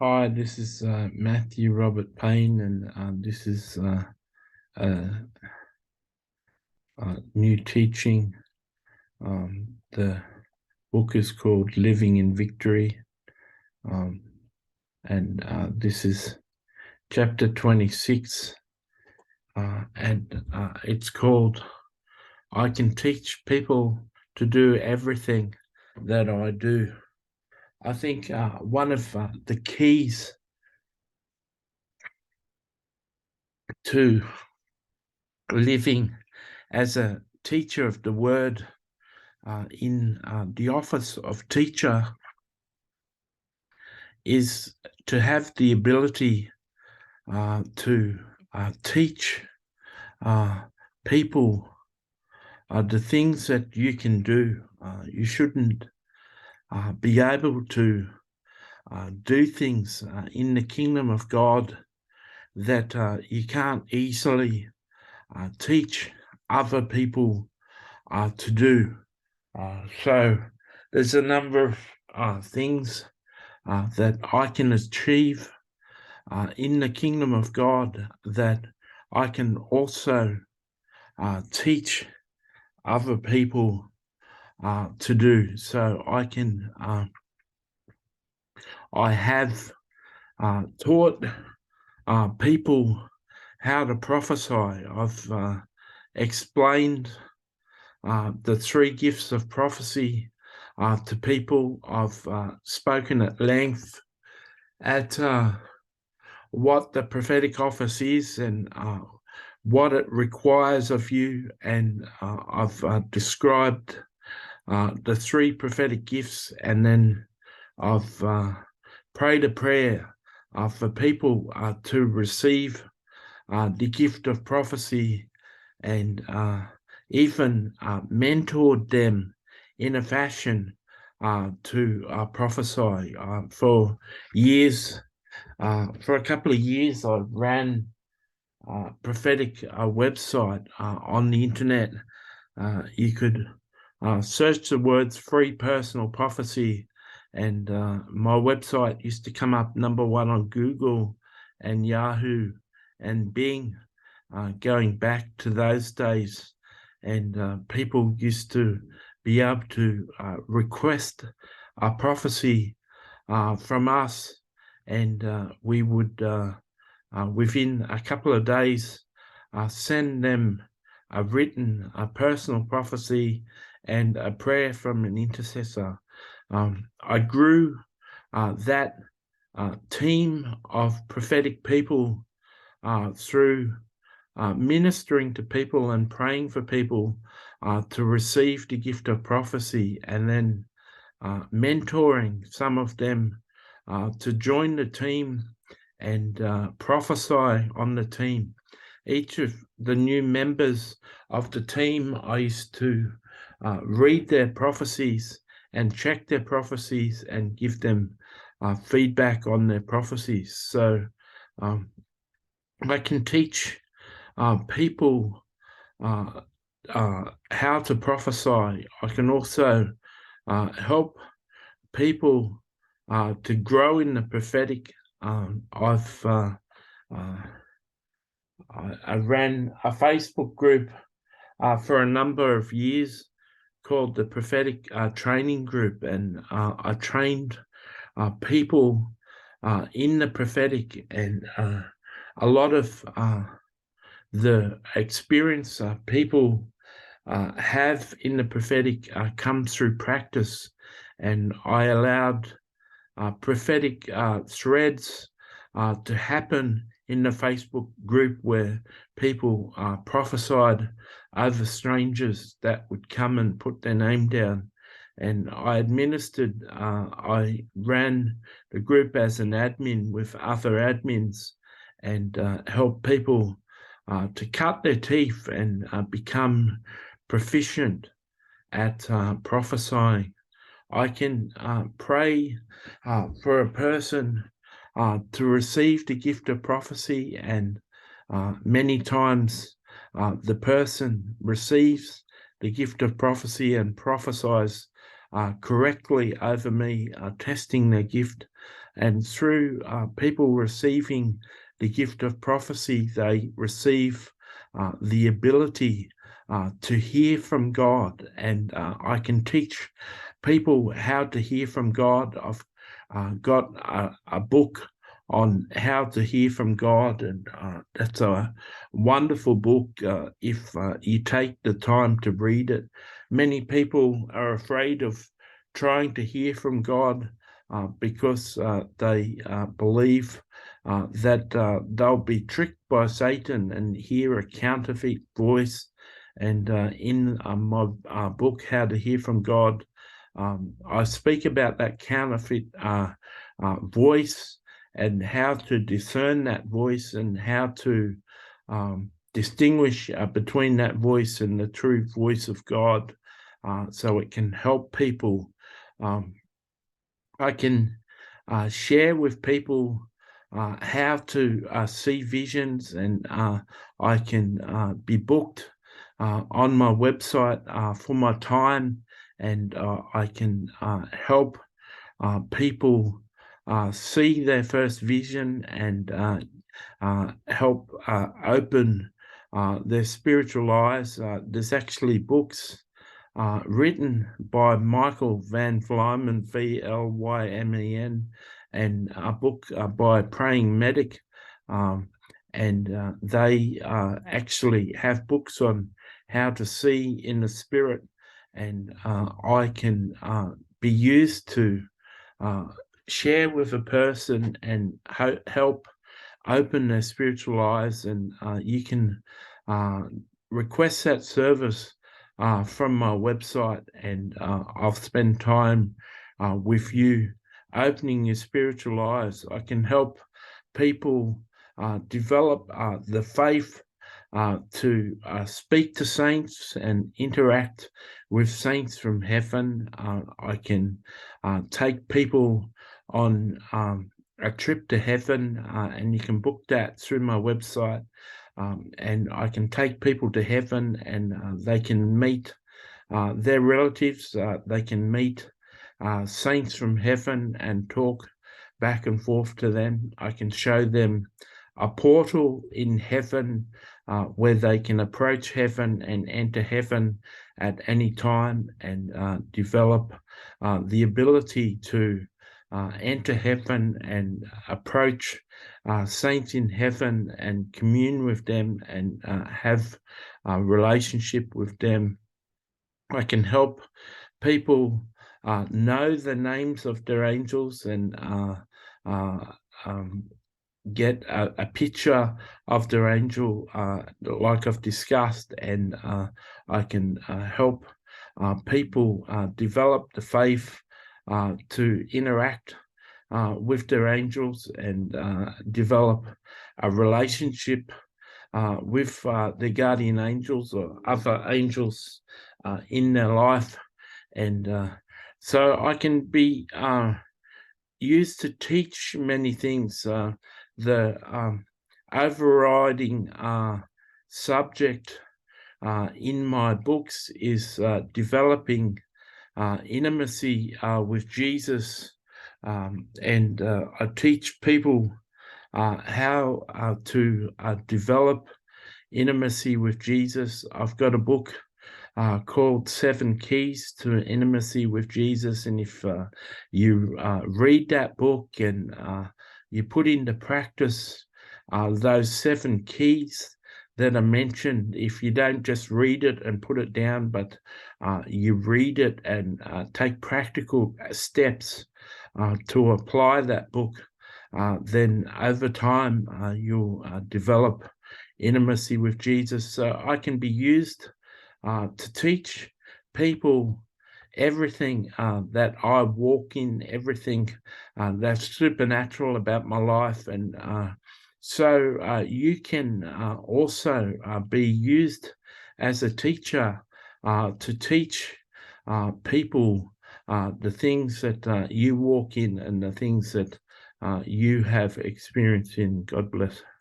Hi, this is Matthew Robert Payne, and this is a, a new teaching. The book is called Living in Victory, and this is chapter 26, and it's called I Can Teach People to Do Everything That I Do. I think one of the keys to living as a teacher of the word in the office of teacher is to have the ability to teach people the things that you can do. You shouldn't be able to do things in the kingdom of God that you can't easily teach other people to do. So there's a number of things that I can achieve in the kingdom of God that I can also teach other people to do. So I have taught people how to prophesy. I've explained the three gifts of prophecy to people. I've spoken at length at what the prophetic office is and what it requires of you. And I've described the three prophetic gifts, and then I've prayed a prayer for people to receive the gift of prophecy, and even mentored them in a fashion to prophesy. For years, for a couple of years, I ran a prophetic website on the internet. You could search the words free personal prophecy, and my website used to come up number one on Google and Yahoo and Bing, going back to those days. And people used to be able to request a prophecy from us, and we would, within a couple of days, send them a written, a personal prophecy and a prayer from an intercessor. I grew that team of prophetic people through ministering to people and praying for people to receive the gift of prophecy, and then mentoring some of them to join the team and prophesy on the team. Each of the new members of the team, I used to read their prophecies and check their prophecies and give them feedback on their prophecies. So I can teach people how to prophesy. I can also help people to grow in the prophetic. I ran a Facebook group for a number of years called the Prophetic Training Group, and I trained people in the prophetic, and a lot of the experience people have in the prophetic comes through practice, and I allowed prophetic threads to happen in the Facebook group where people prophesied over strangers that would come and put their name down. And I ran the group as an admin with other admins, and helped people to cut their teeth and become proficient at prophesying. I can pray for a person to receive the gift of prophecy, and many times the person receives the gift of prophecy and prophesies correctly over me, testing their gift And through people receiving the gift of prophecy, they receive the ability to hear from God. And I can teach people how to hear from God. I've got a book on how to hear from God, and that's a wonderful book if you take the time to read it. Many people are afraid of trying to hear from God because they believe that they'll be tricked by Satan and hear a counterfeit voice. And in my book, How to Hear from God, I speak about that counterfeit voice and how to discern that voice and how to distinguish between that voice and the true voice of God, so it can help people. I can share with people how to see visions, and I can be booked on my website for my time, and I can help people see their first vision and help open their spiritual eyes. There's actually books written by Michael Van Vlymen, Vlymen, and a book by Praying Medic. And they actually have books on how to see in the spirit, and I can be used to share with a person and help open their spiritual eyes. And you can request that service from my website, and I'll spend time with you opening your spiritual eyes. I can help people develop the faith to speak to saints and interact with saints from heaven. I can take people on a trip to heaven, and you can book that through my website. And I can take people to heaven, and they can meet their relatives. They can meet saints from heaven and talk back and forth to them. I can show them a portal in heaven where they can approach heaven and enter heaven at any time, and develop the ability to enter heaven and approach saints in heaven and commune with them and have a relationship with them. I can help people know the names of their angels and get a picture of their angel, like I've discussed, and I can help people develop the faith to interact with their angels and develop a relationship with their guardian angels or other angels in their life. And so I can be used to teach many things. The overriding subject in my books is developing intimacy with Jesus, and I teach people how to develop intimacy with Jesus. I've got a book called 7 Keys to Intimacy with Jesus, and if you read that book and you put into practice those 7 keys that are mentioned, if you don't just read it and put it down, but you read it and take practical steps to apply that book, then over time you'll develop intimacy with Jesus. So I can be used to teach people everything that I walk in, everything that's supernatural about my life. And so you can also be used as a teacher to teach people the things that you walk in and the things that you have experienced in. God bless.